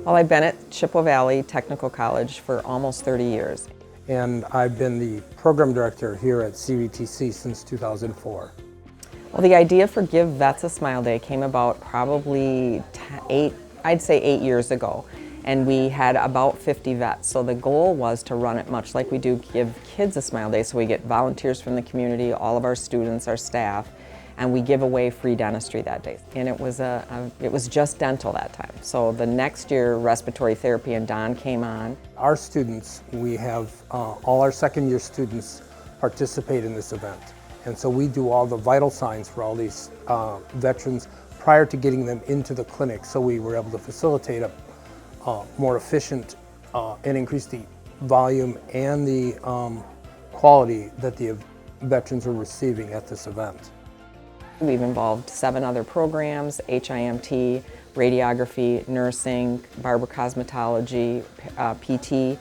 Well, I've been at Chippewa Valley Technical College for almost 30 years. And I've been the program director here at CVTC since 2004. Well, the idea for Give Vets a Smile Day came about probably I'd say 8 years ago. And we had about 50 vets. So the goal was to run it much like we do Give Kids a Smile Day. So we get volunteers from the community, all of our students, our staff, and we give away free dentistry that day. And it was just dental that time. So the next year, respiratory therapy and Don came on. Our students, we have all our second-year students participate in this event. And so we do all the vital signs for all these veterans prior to getting them into the clinic. So we were able to facilitate a more efficient and increase the volume and the quality that the veterans are receiving at this event. We've involved 7 other programs: HIMT, radiography, nursing, barber cosmetology, PT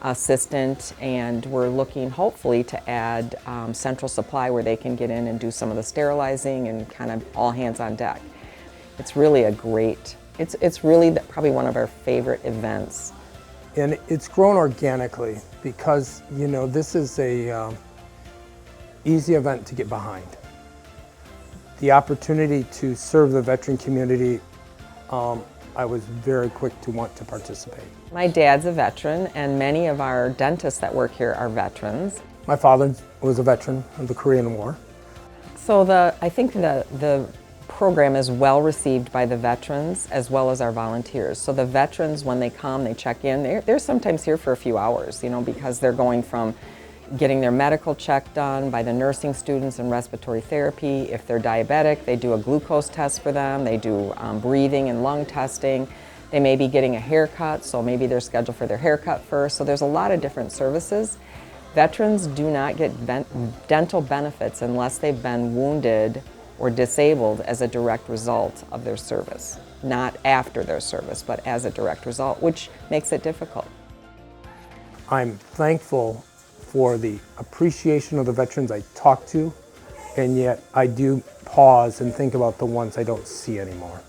assistant, and we're looking hopefully to add central supply where they can get in and do some of the sterilizing and kind of all hands on deck. It's really it's really probably one of our favorite events. And it's grown organically because, you know, this is a easy event to get behind. The opportunity to serve the veteran community, I was very quick to want to participate. My dad's a veteran, and many of our dentists that work here are veterans. My father was a veteran of the Korean War. So I think the program is well received by the veterans as well as our volunteers. So the veterans, when they come, they check in. They're sometimes here for a few hours, you know, because they're going from getting their medical check done by the nursing students and respiratory therapy. If they're diabetic, they do a glucose test for them. They do breathing and lung testing. They may be getting a haircut, so maybe they're scheduled for their haircut first. So there's a lot of different services. Veterans do not get dental benefits unless they've been wounded or disabled as a direct result of their service. Not after their service, but as a direct result, which makes it difficult. I'm thankful for the appreciation of the veterans I talk to, and yet I do pause and think about the ones I don't see anymore.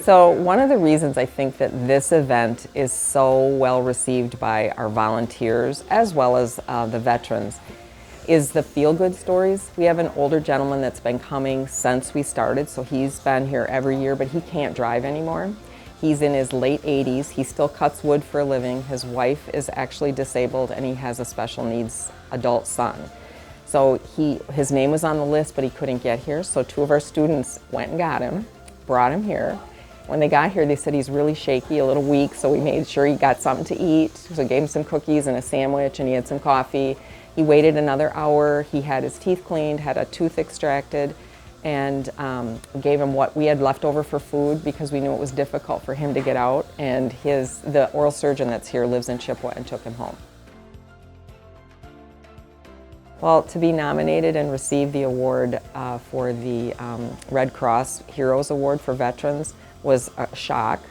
So one of the reasons I think that this event is so well received by our volunteers as well as the veterans is the feel-good stories. We have an older gentleman that's been coming since we started, so he's been here every year, but he can't drive anymore. He's in his late 80s. He still cuts wood for a living. His wife is actually disabled, and he has a special needs adult son. So his name was on the list, but he couldn't get here. So 2 of our students went and got him, brought him here. When they got here, they said he's really shaky, a little weak, so we made sure he got something to eat. So we gave him some cookies and a sandwich, and he had some coffee. He waited another hour. He had his teeth cleaned, had a tooth extracted, and gave him what we had left over for food because we knew it was difficult for him to get out. And the oral surgeon that's here lives in Chippewa and took him home. Well, to be nominated and receive the award for the Red Cross Heroes Award for Veterans was a shock,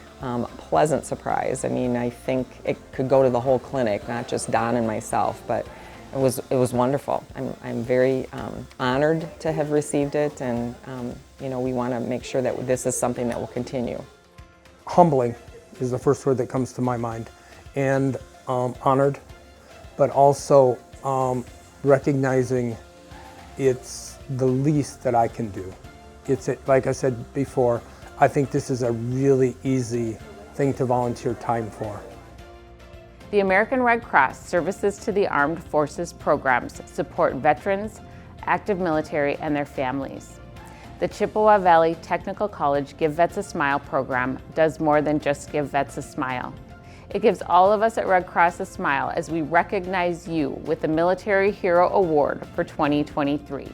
pleasant surprise. I mean, I think it could go to the whole clinic, not just Don and myself, but it was wonderful. I'm very honored to have received it, and you know, we want to make sure that this is something that will continue. Humbling is the first word that comes to my mind, and honored, but also recognizing it's the least that I can do. Like I said before, I think this is a really easy thing to volunteer time for. The American Red Cross Services to the Armed Forces programs support veterans, active military, and their families. The Chippewa Valley Technical College Give Vets a Smile program does more than just give vets a smile. It gives all of us at Red Cross a smile as we recognize you with the Military Hero Award for 2023.